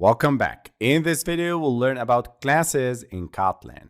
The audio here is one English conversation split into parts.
Welcome back. In this video, we'll learn about classes in Kotlin.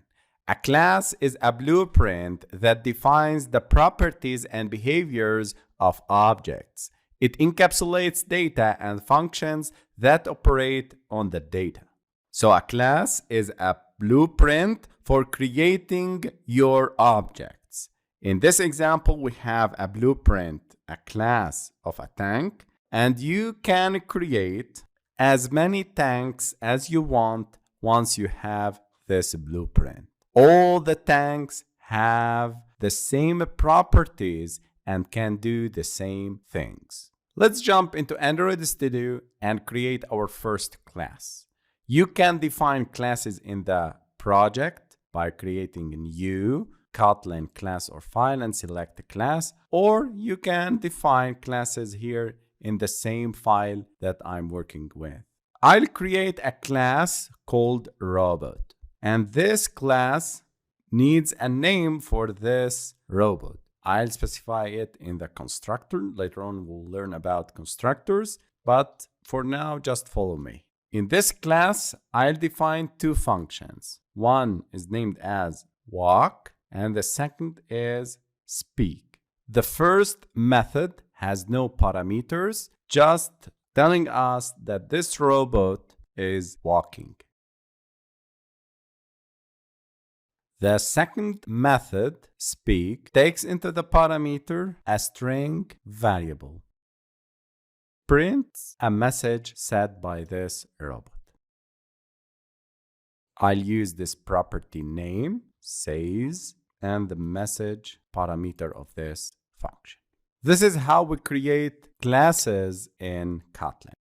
A class is a blueprint that defines the properties and behaviors of objects. It encapsulates data and functions that operate on the data. So a class is a blueprint for creating your objects. In this example, we have a blueprint, a class of a tank, and you can create as many tanks as you want once you have this blueprint. All the tanks have the same properties and can do the same things. Let's jump into Android Studio and create our first class. You can define classes in the project by creating a new Kotlin class or file and select a class, or you can define classes here in the same file that I'm working with. I'll create a class called robot, and this class needs a name for this robot. I'll specify it in the constructor. Later on, we'll learn about constructors, but for now, just follow me. In this class, I'll define two functions. One is named as walk, and the second is speak. The first method has no parameters, just telling us that this robot is walking. The second method, speak, takes into the parameter a string variable. Prints a message set by this robot. I'll use this property name, says, and the message parameter of this function. This is how we create classes in Kotlin.